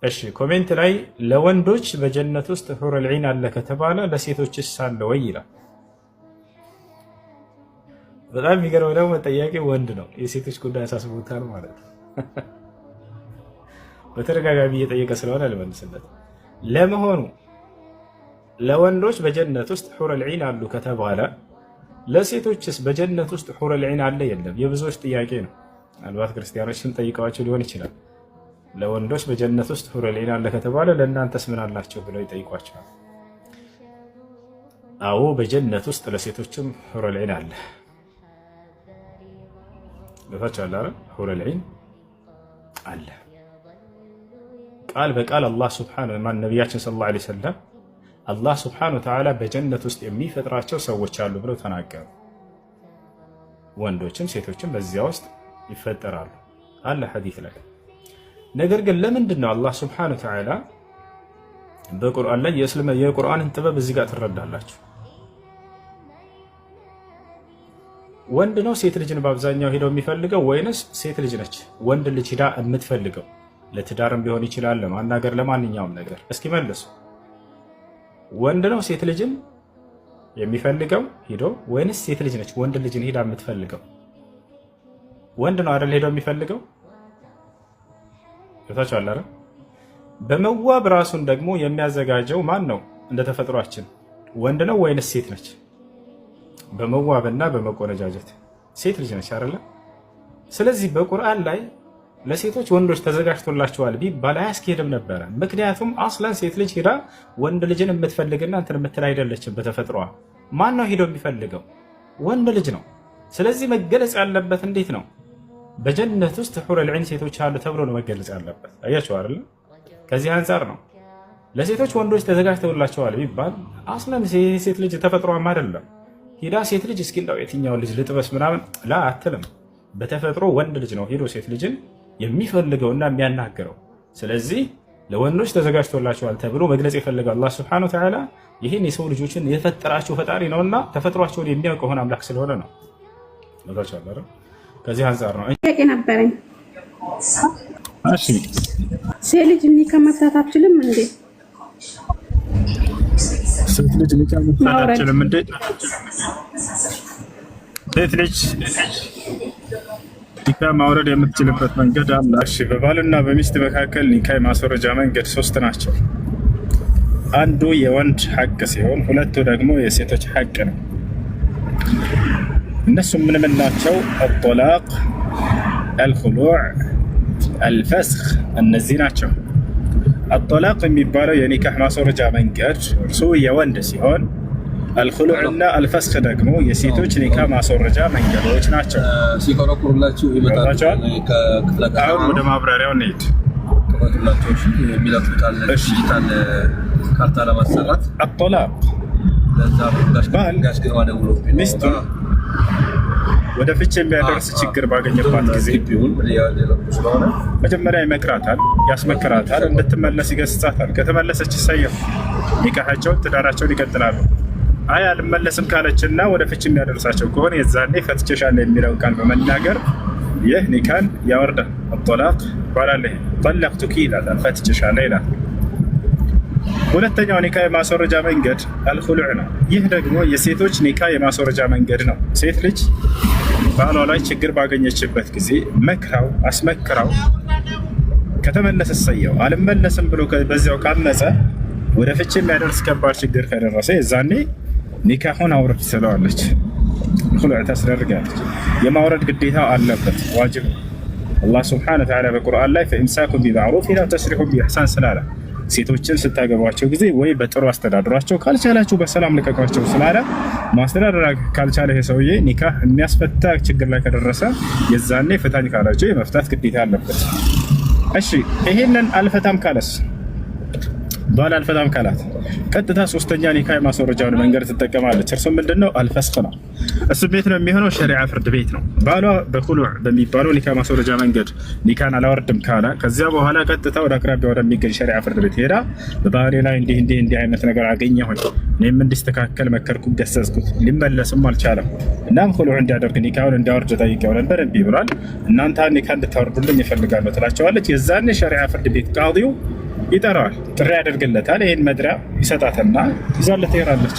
እሺ ኮሜንት ላይ ለወንዶች በጀነት ውስጥ ሑረል ዒን አለ ከተባለ ለሴቶችስ አለ ወይ ይላል። በጣም የሚገርመው ደግሞ ጠያቂ ወንድ ነው። የሴቶች ጉዳይ ያሳስቦታል ማለት ነው። በተደጋጋሚ እየጠየቀ ስለሆነ አልመልስለት። ለመሆኑ ለወንዶች በጀነት ውስጥ ሑረል ዒን አሉ ከተባለ ለሴቶችስ በጀነት ውስጥ ሑረል ዒን አለ የለም? የብዙዎች ጥያቄ ነው። ምናልባት ክርስቲያኖችን ጠይቀዋቸው ሊሆን ይችላል። ለወንዶች በጀነት ውስጥ ሑረል ዒን አለ ከተባለ ለእናንተስ ምን አላቸው ብለው ይጠይቋቸዋል። አዎ በጀነት ውስጥ ለሴቶችም ሑረል ዒን አለ። ለታቻለ ሑረል ዒን አለ። ቃል በቃል አላህ ሱብሓነሁ ወተዓላ ነቢያችን ሰለላሁ ዐለይሂ ወሰለም አላህ ሱብሓነሁ ወተዓላ በጀነት ውስጥ የሚፈጥራቸው ሰዎች አሉ ብለው ተናገሩ። ወንዶችም ሴቶችም በዚያ ውስጥ ይፈጠራሉ አለ ሐዲስ ላይ። ነገር ግን ለምንድን ነው አላህ ሱብሓነሁ ወተዓላ በቁርአን ላይ የቁርአንን ጥበብ እዚህ ጋር ትረዳላችሁ። ወንድ ነው ሴት ልጅን በአብዛኛው ሄደው የሚፈልገው ወይንስ ሴት ልጅ ነች ወንድ ልጅ ሄዳ የምትፈልገው? ለትዳርም ሊሆን ይችላል፣ ለማናገር፣ ለማንኛውም ነገር። እስኪ መልሱ። ወንድ ነው ሴት ልጅን የሚፈልገው ሄዶ ወይንስ ሴት ልጅ ነች ወንድ ልጅን ሄዳ የምትፈልገው? ወንድ ነው አይደል ሄዶ የሚፈልገው? ታቻ አላረ በመዋብ ራሱን ደግሞ የሚያዘጋጀው ማን ነው? እንደ ተፈጥሯችን ወንድ ነው ወይንስ ሴት ነች? በመዋብና በመቆነጃጀት ሴት ልጅ ነች አይደለ? ስለዚህ በቁርአን ላይ ለሴቶች ወንዶች ተዘጋጅቶላቸዋል ቢባል አያስኬድም ነበረ። ምክንያቱም አስለን ሴት ልጅ ሄዳ ወንድ ልጅን የምትፈልግና እንትን የምትል አይደለችም። በተፈጥሯ ማን ነው ሄዶ የሚፈልገው? ወንድ ልጅ ነው። ስለዚህ መገለጽ ያለበት እንዴት ነው? በጀነት ውስጥ ሑረል ዒን ሴቶች አሉ ተብሎ ነው መገለጽ ያለበት። አያችሁ አይደል? ከዚህ አንፃር ነው ለሴቶች ወንዶች ተዘጋጅተውላቸዋል ቢባል አስለን ሴት ልጅ ተፈጥሯም አይደለም። ሄዳ ሴት ልጅ እስኪ እንደው የትኛውን ልጅ ልጥበስ ምናምን ላ አትልም። በተፈጥሮ ወንድ ልጅ ነው ሄዶ ሴት ልጅን የሚፈልገውና የሚያናገረው። ስለዚህ ለወንዶች ተዘጋጅቶላቸዋል ተብሎ መግለጽ የፈለገው አላህ ሱብሓነሁ ወተዓላ ይህን የሰው ልጆችን የፈጠራቸው ፈጣሪ ነውና ተፈጥሯቸውን የሚያውቅ የሆነ አምላክ ስለሆነ ነው። ከዚህ አንፃር ነው ጥያቄ ነበረኝ። እሺ ሴት ልጅ ኒካ መፍታት አትችልም እንዴ? ሴት ልጅ ኒካ መፍታት አትችልም እንዴ? ሴት ልጅ ኒካ ማውረድ የምትችልበት መንገድ አለ። እሺ በባልና በሚስት መካከል ኒካ የማስወረጃ መንገድ 3 ናቸው። አንዱ የወንድ ሐቅ ሲሆን ሁለቱ ደግሞ የሴቶች ሐቅ ነው። እነሱም ምን ምን ናቸው? አልጦላቅ፣ አልኹሉዕ፣ አልፈስኽ እነዚህ ናቸው። አልጦላቅ የሚባለው የኒካህ ማስወረጃ መንገድ እርሱ የወንድ ሲሆን አልኹሉዕ እና አልፈስኽ ደግሞ የሴቶች ኒካ ማስወረጃ መንገዶች ናቸው። ሲቆረቁሩላችሁ ይመጣል። አሁን ወደ ማብራሪያው እንሂድ። ዲጂታል ካርታ ለማሰራት አልጦላቅ ባል ሚስቱን ወደ ፍች የሚያደርስ ችግር ባገኘባት ጊዜ መጀመሪያ ይመክራታል፣ ያስመክራታል፣ እንድትመለስ ይገስጻታል። ከተመለሰች ይሰየው ኒካሃቸውን ትዳራቸውን ይቀጥላሉ። አይ አልመለስም ካለችና ወደ ፍች የሚያደርሳቸው ከሆነ የዛኔ ፈትቼሻለሁ የሚለውን ቃል በመናገር ይህ ኒካን ያወርዳል። አልጦላቅ ይባላል። ጠለቅቱኪ ይላታል፣ ፈትቼሻለሁ ይላል። ሁለተኛው ኒካ የማስወረጃ መንገድ አልኹሉዕ ነው። ይህ ደግሞ የሴቶች ኒካ የማስወረጃ መንገድ ነው። ሴት ልጅ ባሏ ላይ ችግር ባገኘችበት ጊዜ መክራው አስመክራው ከተመለሰ ሰየው፣ አልመለስም ብሎ በዚያው ካመፀ ወደ ፍች የሚያደርስ ከባድ ችግር ከደረሰ የዛኔ ኒካሁን አውርድ ትለዋለች፣ ኹሉዕ ታስደርጋለች። የማውረድ ግዴታ አለበት፣ ዋጅብ። አላህ ሱብሓነሁ ወተዓላ በቁርአን ላይ ፈኢምሳኩም ቢማዕሩፍ አው ተስሪሑን ቢኢሕሳን ስላለ ሴቶችን ስታገቧቸው ጊዜ ወይ በጥሩ አስተዳድሯቸው፣ ካልቻላችሁ በሰላም ልቀቋቸው ስላለ ማስተዳደር ካልቻለ ይሄ ሰውዬ ኒካህ የሚያስፈታ ችግር ላይ ከደረሰ የዛኔ ፍታኝ ካላቸው የመፍታት ግዴታ አለበት። እሺ ይሄንን አልፈታም ካለስ? ባል አልፈታም ካላት ቀጥታ ሶስተኛ ኒካ የማስወረጃውን መንገድ ትጠቀማለች። እርሱም ምንድነው? አልፈስኽ ነው። እሱ ቤት ነው የሚሆነው፣ ሸሪዓ ፍርድ ቤት ነው። ባሏ በኹሉዕ በሚባለው ኒካ ማስወረጃ መንገድ ኒካን አላወርድም ካለ ከዚያ በኋላ ቀጥታ ወደ አቅራቢያ ወደሚገኝ ሸሪዓ ፍርድ ቤት ሄዳ በባህሪ ላይ እንዲህ አይነት ነገር አገኘሁኝ፣ እኔም እንዲስተካከል መከርኩት፣ ገሰጽኩት፣ ሊመለስም አልቻለም። እናም ኹሉዕ እንዲያደርግ ኒካውን እንዲያወርድ ጠይቄው ነበር፣ እምቢ ብሏል። እናንተ ኒካ እንድታወርዱልኝ እፈልጋለሁ ትላቸዋለች። የዛኔ ሸሪዓ ፍርድ ቤት ቃዲው ይጠራዋል፣ ጥሪ ያደርግለታል። ይህን መድሪያ ይሰጣትና ይዛለት ትሄዳለች።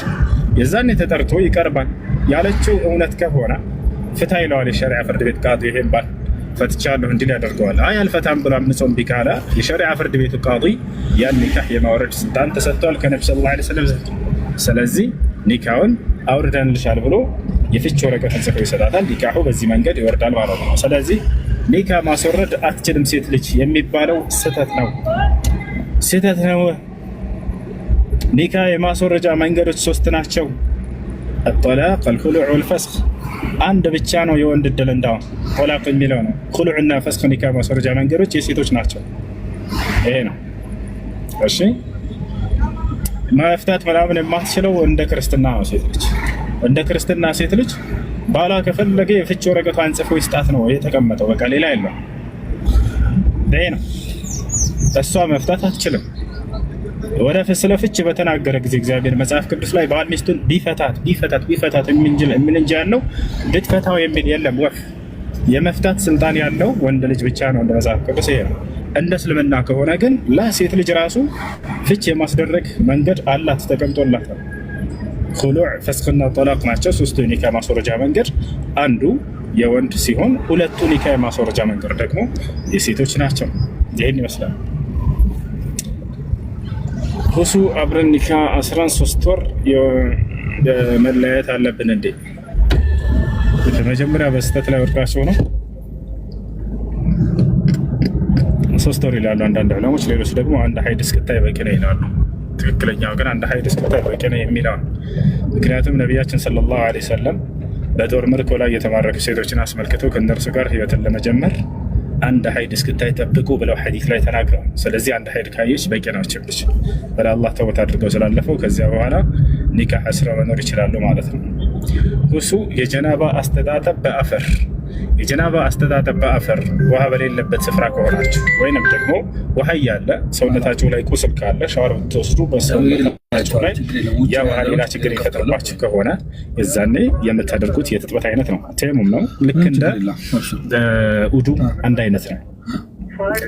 የዛኔ ተጠርቶ ይቀርባል። ያለችው እውነት ከሆነ ፍታ ይለዋል የሸሪዓ ፍርድ ቤት ቃዲ። ይሄን ባል ፈትቻለሁ እንዲል ያደርገዋል። አይ አልፈታም ብሎ አምጾም ቢካላ የሸሪዓ ፍርድ ቤቱ ቃዲ ያን ኒካህ የማውረድ ስልጣን ተሰጥቷል ከነብዩ ሰለላሁ ዐለይሂ ወሰለም ዘንድ። ስለዚህ ኒካውን አውርደንልሻል ብሎ የፍች ወረቀት ጽፎ ይሰጣታል። ኒካሁ በዚህ መንገድ ይወርዳል ማለት ነው። ስለዚህ ኒካ ማስወረድ አትችልም ሴት ልጅ የሚባለው ስህተት ነው፣ ስህተት ነው። ኒካ የማስወረጃ መንገዶች 3 ናቸው። الطلاق الخلع والفسخ አንድ ብቻ ነው የወንድ እድል። እንዳውም ጦላቅ የሚለው ነው። ኹሉዕና ፈስኽ ኒካ ማስወረጃ መንገዶች የሴቶች ናቸው። ይሄ ነው። እሺ መፍታት ምናምን የማትችለው እንደ ክርስትና ነው ሴት ልጅ። እንደ ክርስትና ሴት ልጅ ባሏ ከፈለገ የፍች ወረቀቷን ጽፎ ይስጣት ነው የተቀመጠው። በቃ ሌላ የለም። ይሄ ነው። እሷ መፍታት አትችልም። ወደ ስለ ፍች በተናገረ ጊዜ እግዚአብሔር መጽሐፍ ቅዱስ ላይ ባል ሚስቱን ቢፈታት የሚል እንጂ ያለው ብትፈታው የሚል የለም። ወፍ የመፍታት ስልጣን ያለው ወንድ ልጅ ብቻ ነው እንደ መጽሐፍ ቅዱስ። ይሄ ነው። እንደ እስልምና ከሆነ ግን ለሴት ልጅ ራሱ ፍች የማስደረግ መንገድ አላት፣ ተቀምጦላታል። ኹሉዕ ፈስኽና ጦላቅ ናቸው 3ቱ የኒካ ማስወረጃ መንገድ። አንዱ የወንድ ሲሆን 2ቱ ኒካ ማስወረጃ መንገድ ደግሞ የሴቶች ናቸው። ይህን ይመስላል። ሁሱ አብረን ኒካ 13 ወር መለያየት አለብን እንዴ? መጀመሪያ በስህተት ላይ ወድቃቸው ነው 3 ወር ይላሉ አንዳንድ ዑለሞች፣ ሌሎች ደግሞ አንድ ሀይድ እስክታይ በቂ ነው ይላሉ። ትክክለኛው ግን አንድ ሀይድ እስክታይ በቂ ነው የሚለው። ምክንያቱም ነቢያችን ሰለላሁ ዐለይሂ ወሰለም በጦር ምርኮ ላይ የተማረኩ ሴቶችን አስመልክቶ ከእነርሱ ጋር ህይወትን ለመጀመር አንድ ሀይድ እስክታይ ጠብቁ ብለው ሐዲስ ላይ ተናግረዋል። ስለዚህ አንድ ሀይድ ካየች በቂ ናቸው ልጅ ወደ አላህ ተውበት አድርገው ስላለፈው ከዚያ በኋላ ኒካህ አስረው መኖር ይችላሉ ማለት ነው። ሁሱ የጀናባ አስተጣጠብ በአፈር የጀናባ አስተጣጠብ በአፈር ውሃ በሌለበት ስፍራ ከሆናችሁ ወይንም ደግሞ ውሃ እያለ ሰውነታችሁ ላይ ቁስል ካለ ሻወር ብትወስዱ በሰውነታችሁ ላይ ያ ውሃ ሌላ ችግር የሚፈጥርባችሁ ከሆነ የዛኔ የምታደርጉት የትጥበት አይነት ነው። ተየሙም ነው። ልክ እንደ ውዱ አንድ አይነት ነው።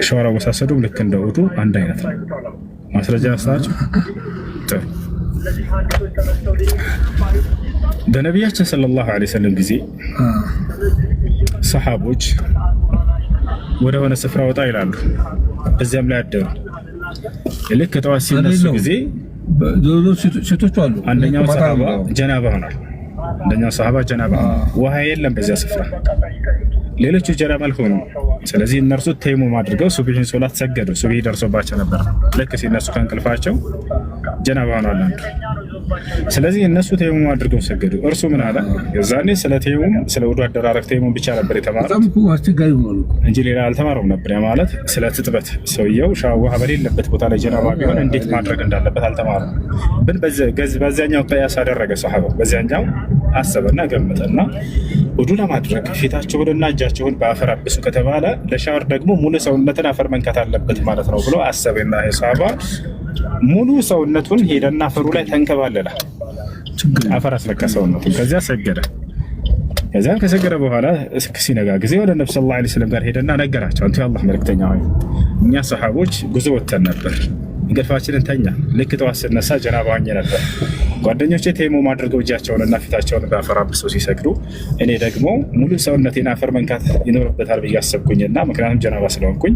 ሻወር አወሳሰዱ ልክ እንደ ውዱ አንድ አይነት ነው። ማስረጃ ያስታችሁ ጥሩ። በነቢያችን ሰለላሁ ዐለይሂ ወሰለም ጊዜ ሰሓቦች ወደ ሆነ ስፍራ ወጣ ይላሉ። በዚያም ላይ አደሩ። ልክ ጠዋት ሲነሱ ጊዜ ሴቶች አሉ። አንደኛው ሰሓባ ጀናባ ሆኗል። ውሃ የለም በዚያ ስፍራ። ሌሎቹ ጀናባ አልሆኑም። ስለዚህ እነርሱ ተይሙም አድርገው ሱብሂን ሶላት ሰገዱ። ሱብሂ ደርሶባቸው ነበር። ልክ ሲነሱ ከእንቅልፋቸው ጀናባ ሆኗል አንዱ። ስለዚህ እነሱ ተይሙም አድርገው ሰገዱ። እርሱ ምን አለ? የዛኔ ስለ ተይሙም ስለ ውዱ አደራረግ ተይሙም ብቻ ነበር የተማረው እንጂ ሌላ አልተማረውም ነበር። ያ ማለት ስለ ትጥበት ሰውየው ውሃ በሌለበት ቦታ ላይ ጀናባ ቢሆን እንዴት ማድረግ እንዳለበት አልተማረም። ግን በዚያኛው ቅያስ አደረገ ሰሓባ። በዚያኛው አሰበና ገመጠና ውዱ ለማድረግ ፊታቸውንና እጃቸውን በአፈር አብሱ ከተባለ ለሻወር ደግሞ ሙሉ ሰውነትን አፈር መንካት አለበት ማለት ነው ብሎ አሰበና ሰሓባ ሙሉ ሰውነቱን ሄደና አፈሩ ላይ ተንከባለለ። አፈር አስለካ ሰውነቱን። ከዚያ ሰገደ። ከዚያ ከሰገደ በኋላ ሲነጋ ጊዜ ወደ ነብዩ ሰለላሁ ዐለይሂ ወሰለም ጋር ሄደና ነገራቸው። አንተ የአላህ መልእክተኛ ሆይ እኛ ሰሓቦች ጉዞ ወጥተን ነበር፣ እንቅልፋችንን ተኛ። ልክ ጠዋት ስነሳ ጀናባ ሆኜ ነበር። ጓደኞቼ ተይሙም አድርገው እጃቸውንና ፊታቸውን በአፈር አብሰው ሲሰግዱ እኔ ደግሞ ሙሉ ሰውነቴን አፈር መንካት ይኖርበታል ብዬ አሰብኩኝና ምክንያቱም ጀናባ ስለሆንኩኝ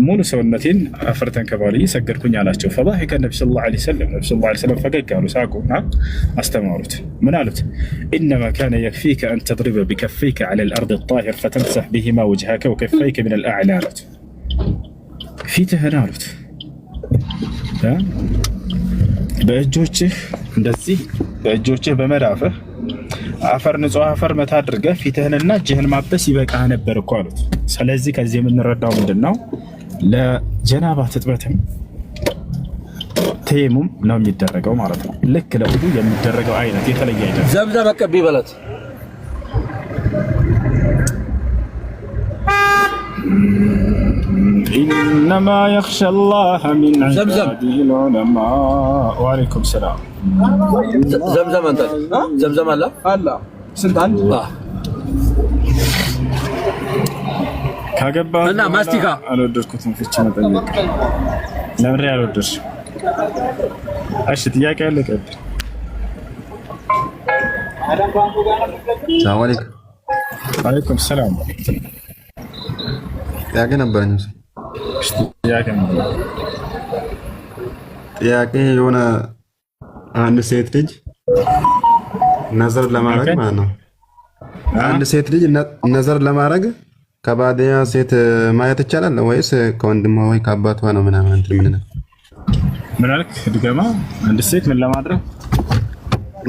ሙሉ ሰውነቴን አፈር ተንከባልዬ ሰገድኩኝ አላቸው። ፈضحك النبي صلى الله عليه وسلم ፈገግ አሉ፣ ሳቁና አስተማሩት። ምን አሉት? انما كان يكفيك ان تضرب بكفيك على الارض الطاهر فتمسح بهما وجهك وكفيك من الاعلى አሉት። ፊትህን አሉት በእጆችህ እንደዚህ በእጆችህ በመዳፍህ አፈር ንጹህ አፈር መታ አድርገህ ፊትህንና እጅህን ማበስ ይበቃ ነበር እኮ አሉት። ስለዚህ ከዚህ የምንረዳው ምንድነው? ለጀናባ ትጥበትም ተይሙም ነው የሚደረገው ማለት ነው። ልክ ለውዱ የሚደረገው አይነት የተለየ አይደለም። ዘምዘም አቀቢ በላት إنما يخشى الله من عباده العلماء. وعليكم السلام. زمزم أنت زمزم الله سنتان كعبة أنا ماستيكا أنا دركتم في الشمال. ለምን ያልወደድሽ? እሺ ጥያቄ አለ ቀጥ ሰላም አለይኩም። አለይኩም ሰላም። ጥያቄ ነበረኝ። ጥያቄ የሆነ አንድ ሴት ልጅ ነዘር ለማድረግ ማለት ነው። አንድ ሴት ልጅ ነዘር ለማድረግ ከባዲያ ሴት ማየት ይቻላል ወይስ ከወንድሟ ወይ ከአባቷ ነው? ምናምን እንትን ምን አልክ? ድገማ። አንድ ሴት ምን ለማድረግ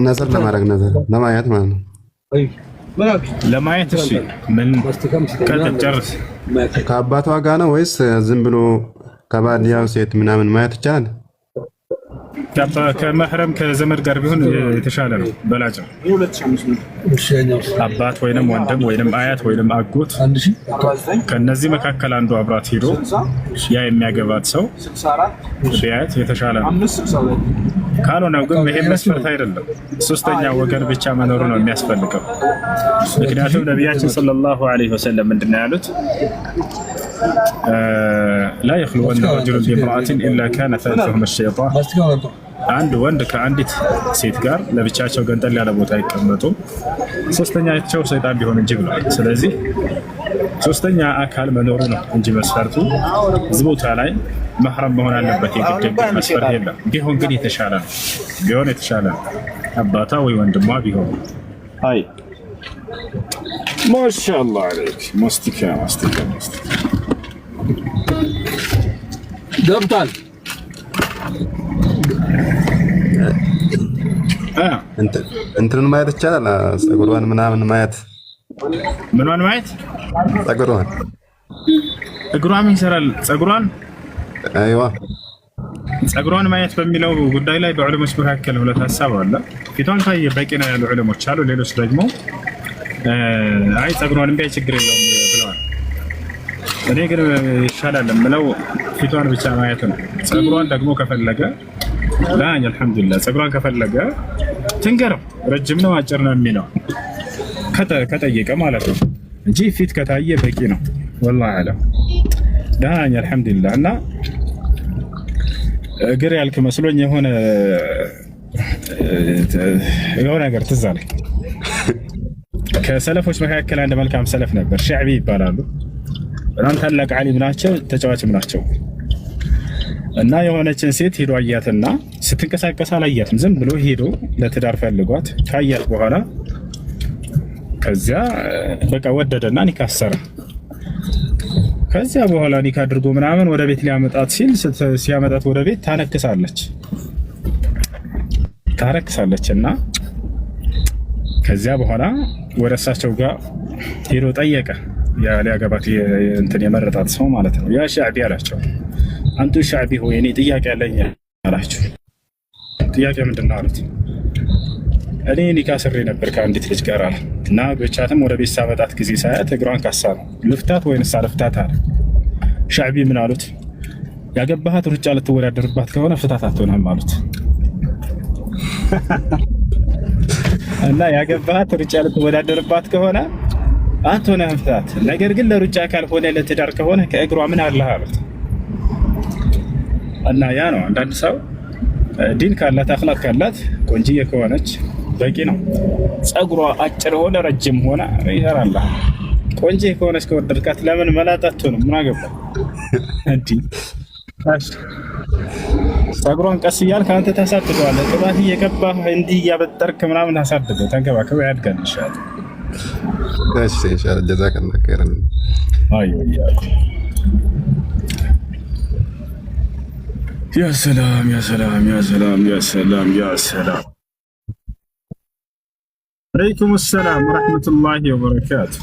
ነዘር ለማድረግ ነዘር ለማየት ማለት ነው። ለማየት እሺ፣ ምን ከተጨርስ ከአባቷ ጋር ነው ወይስ ዝም ብሎ ከባዲያው ሴት ምናምን ማየት ይቻላል? ከመህረም ከዘመድ ጋር ቢሆን የተሻለ ነው፣ በላጭ ነው። አባት ወይንም ወንድም ወይንም አያት ወይንም አጎት ከነዚህ መካከል አንዱ አብራት ሄዶ ያ የሚያገባት ሰው ቢያት የተሻለ ነው። ካልሆነው ግን ይሄ መስፈርት አይደለም። ሶስተኛ ወገን ብቻ መኖሩ ነው የሚያስፈልገው። ምክንያቱም ነቢያችን ሰለላሁ ዐለይሂ ወሰለም ምንድነው ያሉት? لا يخلون رجل بامرأة إلا كان ثالثهم الشيطان። አንድ ወንድ ከአንዲት ሴት ጋር ለብቻቸው ገንጠል ያለ ቦታ ይቀመጡ ሶስተኛቸው ሰይጣን ቢሆን እንጂ ብለዋል። ስለዚህ ሶስተኛ አካል መኖሩ ነው እንጂ መስፈርቱ እዚህ ቦታ ላይ መህረም መሆን አለበት የግድ መስፈርት የለም። ቢሆን ግን የተሻለ ነው፣ ቢሆን የተሻለ ነው። አባቷ ወይ ወንድሟ ቢሆን። አይ ማሻአላህ አለይክ ሙስቲካ ገብቷል። እንትንን ማየት ይቻላል? ፀጉሯን ምናምን ማየት። ምኗን ማየት? ፀጉሯን። እግሯን ይሰራል። ፀጉሯን አይዋ ፀጉሯን ማየት በሚለው ጉዳይ ላይ በዑለሞች መካከል ሁለት ሐሳብ አለ። ፊቷን ካየ በቂ ነው ያሉ ዑለሞች አሉ። ሌሎች ደግሞ አይ ፀጉሯን ቢያይ ችግር የለውም ብለዋል። እኔ ግን ይሻላል የምለው ፊቷን ብቻ ማየት ነው። ፀጉሯን ደግሞ ከፈለገ ላኝ አልሐምዱሊላህ ፀጉሯን ከፈለገ ትንገረው፣ ረጅም ነው አጭር ነው የሚለው ከጠየቀ ማለት ነው እንጂ ፊት ከታየ በቂ ነው። ወላሂ አለም ላኝ አልሐምዱሊላህ። እና እግር ያልክ መስሎኝ የሆነ ነገር ትዝ አለኝ። ከሰለፎች መካከል አንድ መልካም ሰለፍ ነበር፣ ሻዕቢ ይባላሉ። በጣም ታላቅ ዓሊም ናቸው፣ ተጫዋችም ናቸው። እና የሆነችን ሴት ሄዶ አያትና ስትንቀሳቀስ አላያትም። ዝም ብሎ ሄዶ ለትዳር ፈልጓት ካያት በኋላ ከዚያ በቃ ወደደና ኒካ አሰረ። ከዚያ በኋላ ኒካ አድርጎ ምናምን ወደ ቤት ሊያመጣት ሲል ሲያመጣት ወደ ቤት ታረክሳለች እና ከዚያ በኋላ ወደ እሳቸው ጋር ሄዶ ጠየቀ። ያ ሊያገባት እንትን የመረጣት ሰው ማለት ነው። ያ ሻዕቢ አላቸው፣ አንቱ ሻዕቢ ሆይ እኔ ጥያቄ አለኝ አላቸው። ጥያቄ ምንድን ነው አሉት። እኔ ኒካ ስሬ ነበር ከአንዲት ልጅ ጋር አለ እና ብቻትም ወደ ቤት ሳመጣት ጊዜ ሳያት እግሯን ካሳ ነው ልፍታት ወይንስ አልፍታት አለ። ሻዕቢ ምን አሉት? ያገባሃት ሩጫ ልትወዳደርባት ከሆነ ፍታት አትሆንም አሉት። እና ያገባሃት ሩጫ ልትወዳደርባት ከሆነ አትሆንም ፍታት፣ ነገር ግን ለሩጫ ካልሆነ ለትዳር ከሆነ ከእግሯ ምን አለህ አሉት። እና ያ ነው አንዳንድ ሰው ዲን ካላት አኽላቅ ካላት ቆንጂዬ ከሆነች በቂ ነው። ፀጉሯ አጭር ሆነ ረጅም ሆነ ይሰራልህ። ቆንጂዬ ከሆነች ከወደድካት ለምን መላጣት ነው? ምን አገባ እንዴ? ፀጉሯን ቀስ እያልክ አንተ ታሳድገዋለህ። ቅባት እየቀባህ እንዲህ እያበጠርክ ምናምን ታሳድገው፣ ተንከባከበው፣ ያድጋል ይሻላል። እሺ ኢንሻአላህ ጀዛከላህ ኸይረን። አይወያኩ يا سلام يا سلام يا سلام يا سلام يا سلام. عليكم السلام ورحمة الله وبركاته.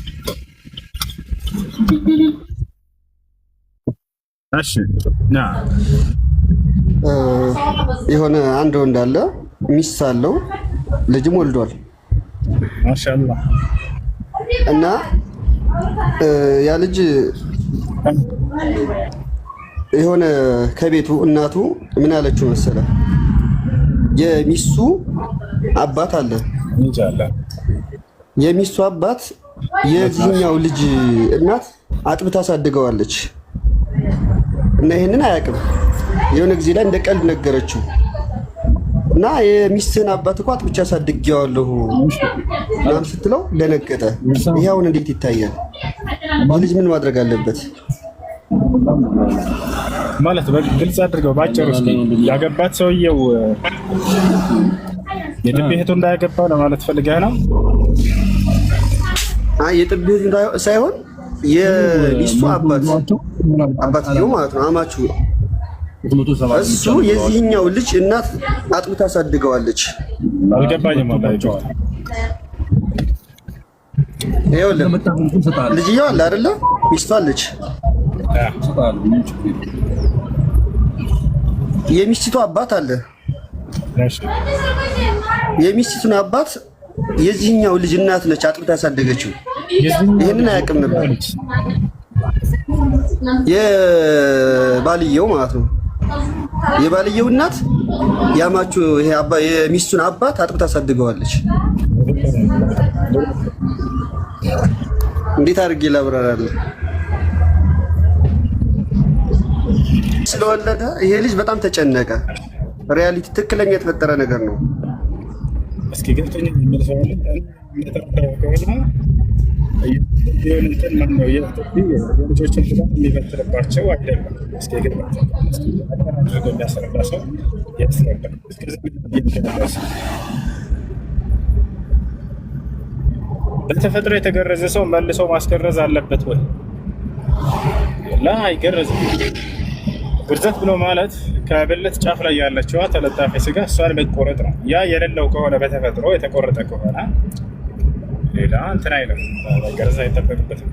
أشي نعم. የሆነ አንድ ወንድ አለ ሚስት አለው ልጅም ወልዷል። ማሻአላህ። እና ያ ልጅ የሆነ ከቤቱ እናቱ ምን አለችው መሰለ? የሚስቱ አባት አለ። የሚስቱ አባት የዚህኛው ልጅ እናት አጥብታ አሳድገዋለች እና ይሄንን አያውቅም። የሆነ ጊዜ ላይ እንደ ቀልድ ነገረችው እና የሚስትን አባት እኮ አጥብቻ አሳድጌዋለሁ ምናምን ስትለው ደነገጠ። ይሄ አሁን እንዴት ይታያል? ልጅ ምን ማድረግ አለበት ማለት በግልጽ አድርገው ባጭሩ እስኪ ያገባት ሰውየው የጥቢ እህቱ እንዳያገባው ለማለት ፈልገህ ነው? አይ የጥቢ እህቱ ሳይሆን የሚስቱ አባትየው ማለት ነው አማቹ እሱ የዚህኛው ልጅ እናት አጥብታ አሳድገዋለች። አልገባኝም ማለት ነው። ይኸውልህ ልጅየው አለ አይደለ? ሚስቱ አለች። የሚስቱ አባት አለ። የሚስቱን አባት የዚህኛው ልጅ እናት ነች አጥብታ ያሳደገችው። ይሄንን አያውቅም ነበር የባልየው ማለት ነው። የባልየው እናት ያማቹ ይሄ የሚስቱን አባት አጥብታ አሳድገዋለች። እንዴት አድርጌ ላብራራለሁ? ስለወለደ ይሄ ልጅ በጣም ተጨነቀ። ሪያሊቲ ትክክለኛ የተፈጠረ ነገር ነው። እስኪ ገብቶኝ የሚመልሰው የልጆችን ብዛት የሚፈትንባቸው አይደለም። እስኪ የሚያስረዳ ሰው ያስረዳ። በተፈጥሮ የተገረዘ ሰው መልሶ ማስገረዝ አለበት ወይ? ላ አይገረዝም። ግርዘት ብሎ ማለት ከብልት ጫፍ ላይ ያለችዋ ተለጣፊ ስጋ እሷን መቆረጥ ነው። ያ የሌለው ከሆነ በተፈጥሮ የተቆረጠ ከሆነ ሌላ እንትን አይልም፣ መገረዝ አይጠበቅበትም።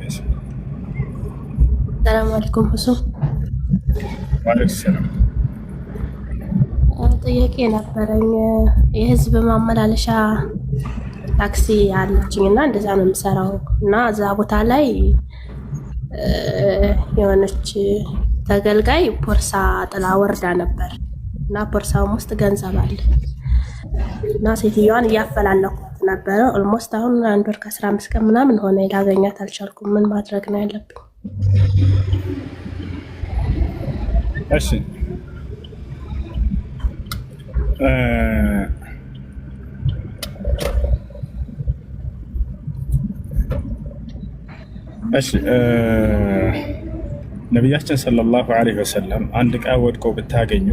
ሰላም አለይኩም ሁሱ። ዋለይኩም ሰላም። ጥያቄ ነበረኝ። የህዝብ ማመላለሻ ታክሲ አለችኝ እና እንደዛ ነው የምሰራው እና እዛ ቦታ ላይ የሆነች ተገልጋይ ቦርሳ ጥላ ወርዳ ነበር እና ቦርሳውም ውስጥ ገንዘብ አለ እና ሴትዮዋን እያፈላለኳት ነበረ። ኦልሞስት አሁን 1 ወር ከ15 ቀን ምናምን ሆነ፣ ላገኛት አልቻልኩም። ምን ማድረግ ነው ያለብኝ? እሺ እሺ ነቢያችን ሰለላሁ ዐለይሂ ወሰለም አንድ ዕቃ ወድቆ ብታገኙ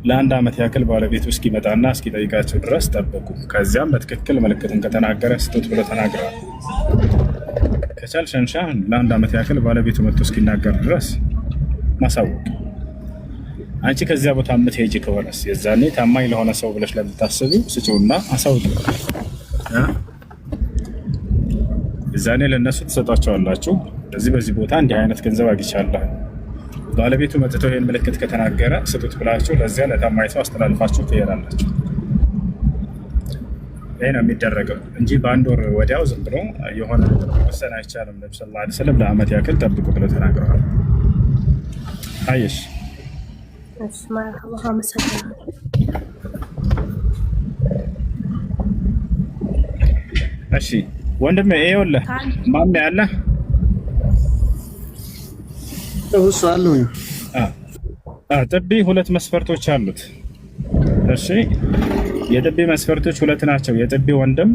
ለአንድ ዓመት ያክል ባለቤቱ እስኪመጣና እስኪጠይቃቸው ድረስ ጠብቁ። ከዚያም በትክክል ምልክቱን ከተናገረ ስጡት ብሎ ተናግረዋል። ከቻልሽ ለአንድ ዓመት ያክል ባለቤቱ መጥቶ እስኪናገር ድረስ ማሳወቅ። አንቺ ከዚያ ቦታ የምትሄጂ ከሆነስ የዛኔ ታማኝ ለሆነ ሰው ብለሽ ለምታስቢ ስጪውና አሳውቂ። የዛኔ ለእነሱ ትሰጧቸዋላችሁ። በዚህ ቦታ እንዲህ አይነት ገንዘብ አግኝቻለሁ፣ ባለቤቱ መጥቶ ይህን ምልክት ከተናገረ ስጡት ብላችሁ ለዚያ ለታማኝ ሰው አስተላልፋችሁ ትሄዳላችሁ። ይህ ነው የሚደረገው እንጂ በአንድ ወር ወዲያው ዝም ብሎ የሆነ መወሰን አይቻልም። ነብዩ ሰለላሁ ዐለይሂ ወሰለም ለዓመት ያክል ጠብቁ ብለው ተናግረዋል። አየሽ። እሺ ወንድሜ ይኸውልህ ማን ያለ እሱ አለኝ። ጥቢ 2 መስፈርቶች አሉት። እሺ የጥቢ መስፈርቶች 2 ናቸው። የጥቢ ወንድም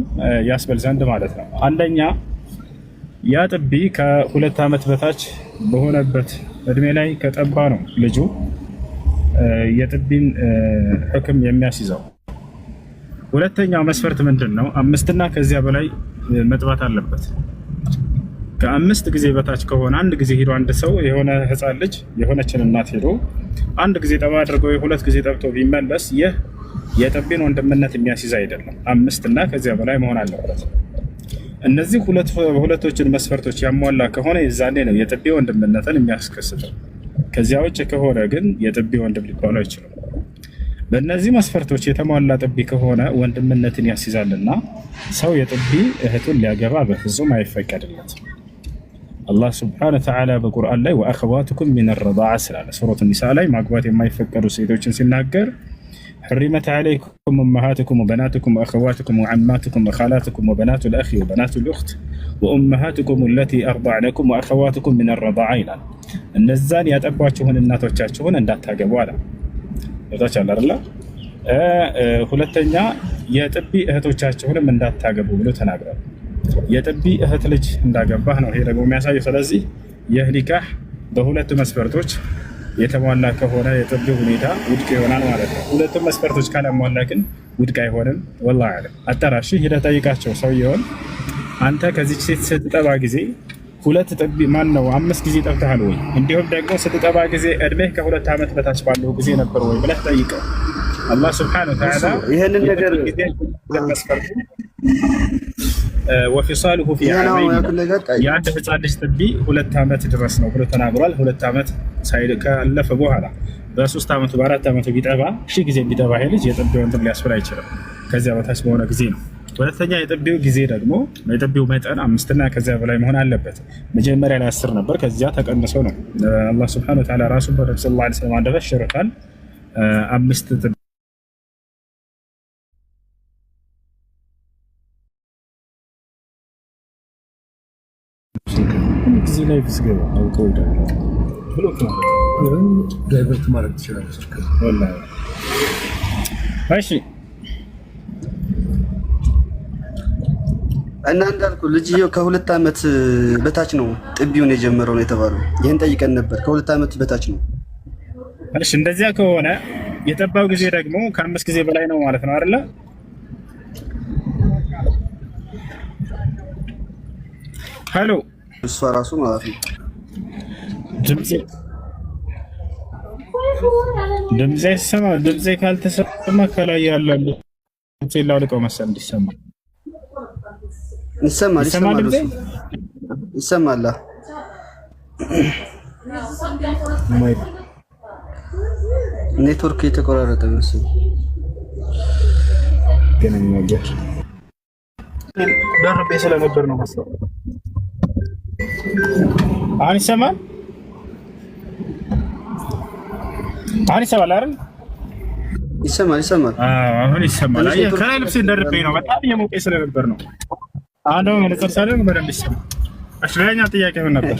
ያስበል ዘንድ ማለት ነው። አንደኛ ያ ጥቢ ከ2 ዓመት በታች በሆነበት እድሜ ላይ ከጠባ ነው ልጁ የጥቢን ሕክም የሚያስይዘው። ሁለተኛው መስፈርት ምንድን ነው? 5 እና ከዚያ በላይ መጥባት አለበት። ከ5 ጊዜ በታች ከሆነ አንድ ጊዜ ሄዶ አንድ ሰው የሆነ ህፃን ልጅ የሆነችን እናት ሄዶ አንድ ጊዜ ጠባ አድርጎ 2 ጊዜ ጠብቶ ቢመለስ ይህ የጥቢን ወንድምነት የሚያስይዝ አይደለም። 5 እና ከዚያ በላይ መሆን አለበት። እነዚህ ሁለቶችን መስፈርቶች ያሟላ ከሆነ የዛኔ ነው የጥቢ ወንድምነትን የሚያስከስተው። ከዚያ ውጭ ከሆነ ግን የጥቢ ወንድም ሊባሉ አይችልም። በእነዚህ መስፈርቶች የተሟላ ጥቢ ከሆነ ወንድምነትን ያስይዛልና ሰው የጥቢ እህቱን ሊያገባ በፍጹም አይፈቀድለትም። አላህ ስብሐነሁ ወተዓላ በቁርአን ላይ ወአኸዋቱኩም ሚነ ረዳዓ ስላለ ሱረቱ ኒሳ ላይ ማግባት የማይፈቀዱ ሴቶችን ሲናገር حرمت عليكم أمهاتكم وبناتكم وأخواتكم وعماتكم وخالاتكم وبنات الأخ وبنات الأخت وأمهاتكم التي أرضعنكم وأخواتكم من الرضاعة ይላል። እነዛን ያጠቧችሁን እናቶቻችሁን እንዳታገቡ አለ። ታቻላላ ሁለተኛ የጥቢ እህቶቻችሁንም እንዳታገቡ ብሎ ተናግሯል። የጥቢ እህት ልጅ እንዳገባህ ነው ይሄ ደግሞ የሚያሳየው። ስለዚህ ይህ ኒካህ በሁለት መስፈርቶች የተሟላ ከሆነ የጥቢ ሁኔታ ውድቅ ይሆናል ማለት ነው። ሁለቱም መስፈርቶች ካላሟላ ግን ውድቅ አይሆንም። ወላሂ አለም አጠራሽ ሄደህ ጠይቃቸው ሰውየውን አንተ ከዚች ሴት ስትጠባ ጊዜ ሁለት ጥቢ ማን ነው 5 ጊዜ ጠብተሃል ወይ? እንዲሁም ደግሞ ስትጠባ ጊዜ እድሜህ ከ2 ዓመት በታች ባለው ጊዜ ነበር ወይ ብለህ ጠይቀው። አላህ ሱብሓነሁ ወተዓላ ይሄንን ነገር መስፈርቱ ወፊሳሉሁ ፊ ዓመይን የአንድ ህፃን ልጅ ጥቢ 2 ዓመት ድረስ ነው ብሎ ተናግሯል። 2 ዓመት ካለፈ በኋላ በ3 ዓመቱ በ4 ዓመቱ ቢጠባ ሺህ ጊዜ ቢጠባ ይሄ ልጅ የጥቢውን እንትን ሊያስብል አይችልም። ከዚያ በታች በሆነ ጊዜ ነው። ሁለተኛ የጥቢው ጊዜ ደግሞ የጥቢው መጠን 5 እና ከዚያ በላይ መሆን አለበት። መጀመሪያ ላይ 10 ነበር፣ ከዚያ ተቀንሶ ነው። አላህ ሱብሓነሁ ወተዓላ ራሱ በነብዩ ሰለላሁ ዐለይሂ ወሰለም አንደበት ሽርካል 5 ጥቢ ጊዜ ላይ ብስገባ አውቀው ይደረጋል ብሎ ዳይቨርት ማድረግ ትችላለች። ወላሂ እሺ እና እንዳልኩ ልጅየው ከ2 ዓመት በታች ነው ጥቢውን የጀመረው ነው የተባለው። ይሄን ጠይቀን ነበር። ከ2 ዓመት በታች ነው። እሺ እንደዚያ ከሆነ የጠባው ጊዜ ደግሞ ከ5 ጊዜ በላይ ነው ማለት ነው አይደለ? ሄሎ እሷ ራሱ ማለት ነው ድምጼ ይሰማ። ድምጼ ካልተሰማ ከላይ ያለው ሌላው ልቀው መሰል እንዲሰማ ይሰማል። ኔትወርክ የተቆራረጠ መሰለኝ። ግን ነገር ደርቤ ስለነበር ነው መሰለኝ። አሁን ይሰማል። አይደል? ይሰማል። አሁን ይሰማል። ከላይ ልብስ ደርቤ ነው በጣም የሞቀኝ ስለነበር ነው። አሁን ደግሞ መነጽር ሳደርግ በደንብ ይሰማል። እሺ ሌላኛው ጥያቄ ምን ነበር?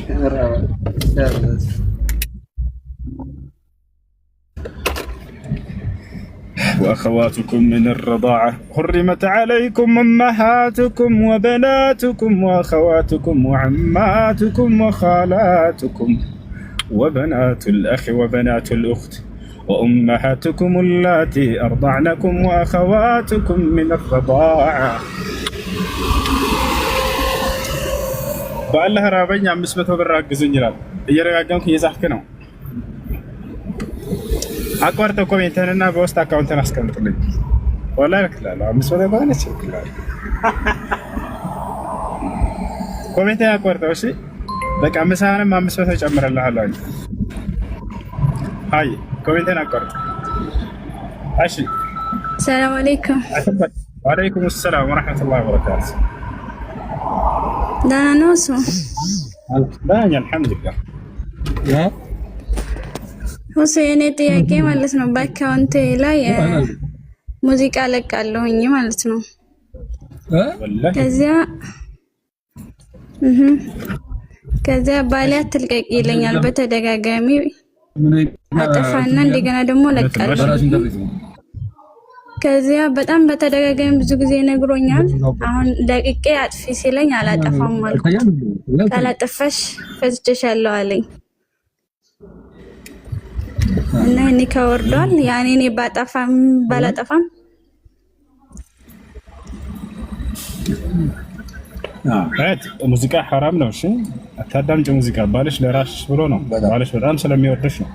وأخواتكم من الرضاعة حرمت عليكم أمهاتكم وبناتكم وأخواتكم وعماتكم وخالاتكم وبنات الأخ وبنات الأخت وأمهاتكم اللاتي أرضعنكم وأخواتكم من الرضاعة. በአላህ ራበኝ 500 ብር አግዙኝ ይላል። እየረጋጋምክ እየጻፍክ ነው። አቋርጠው ኮሜንትንና በውስጥ አካውንትን አስቀምጥልኝ። ወላሂ እልክልሃለሁ። 500 ብር ነች እልክልሃለሁ። ኮሜንትን አቋርጠው እሺ። በቃ ምሳህንም 500 ጨምረልሃለሁ። አይ ኮሜንትን አቋርጠው እሺ። ሰላም አለይኩም። ወአለይኩም ሰላም ወራህመቱላሂ ወበረካቱ። ደህና ነው እሱ? ደህና አልሐምዱሊላህ። ሁሴን ጥያቄ ማለት ነው በአካውንቴ ላይ ሙዚቃ ለቃለሁኝ ማለት ነው። ከዚያ ባሌ አትልቀቂ ይለኛል በተደጋጋሚ አጠፋና እንደገና ደግሞ ለቃለሁ። ከዚያ በጣም በተደጋጋሚ ብዙ ጊዜ ነግሮኛል። አሁን ለቅቄ አጥፊ ሲለኝ አላጠፋም አልኩት። ካላጠፋሽ ፈዝቼሻለሁ አለኝ እና እኔ ከወርዷል ያኔ እኔ ባላጠፋም ሙዚቃ ሐራም ነው። እሺ አታዳምጪ ሙዚቃ። ባልሽ ለራስሽ ብሎ ነው። ባልሽ በጣም ስለሚወድሽ ነው።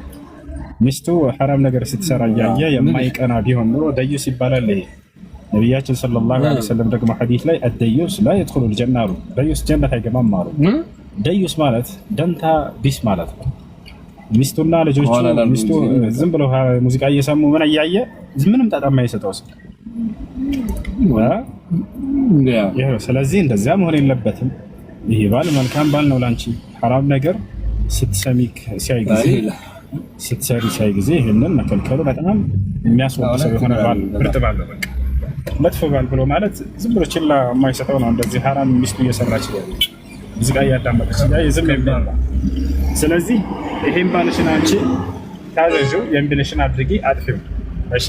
ሚስቱ ሐራም ነገር ስትሰራ እያየ የማይቀና ቢሆን ኖሮ ደዩስ ይባላል። ይሄ ነቢያችን ሰለላሁ ዐለይሂ ወሰለም ደግሞ ሐዲስ ላይ አደዩስ ላ የድኹሉል ጀና አሉ። ደዩስ ጀነት አይገባም አሉ። ደዩስ ማለት ደንታ ቢስ ማለት ነው። ሚስቱና ልጆቹ ሚስቱ ዝም ብለው ሙዚቃ እየሰሙ ምን እያየ ምንም ጣጣ የማይሰጠው ሰው። ስለዚህ እንደዚያ መሆን የለበትም። ይሄ ባል መልካም ባል ነው ላንቺ። ሐራም ነገር ስትሰሚ ሲያይ ጊዜ ስትሰሪ ሳይ ጊዜ ይህንን መከልከሉ በጣም የሚያስወቅሰው ሰው የሆነ ባል ምርጥ ባል ነው። በቃ መጥፎ ባል ብሎ ማለት ዝም ብሎ ችላ የማይሰጠው ነው። እንደዚህ ሀራም ሚስቱ እየሰራች ሙዚቃ እያዳመጠች ዝም የሚል ነው። ስለዚህ ይሄን ባልሽን አንቺ ታዘዥው፣ የሚልሽን አድርጊ፣ አጥፊው። እሺ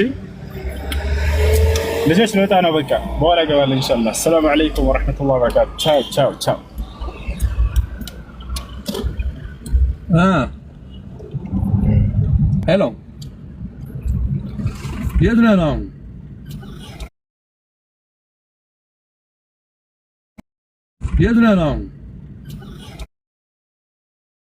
ልጆች ልወጣ ነው። በቃ በኋላ እገባለሁ ኢንሻአላህ። ሰላም አለይኩም ወራህመቱላሂ ወበረካቱ። ቻው ቻው ቻው። ሄሎ የት ነህ ነው? የት ነህ ነው?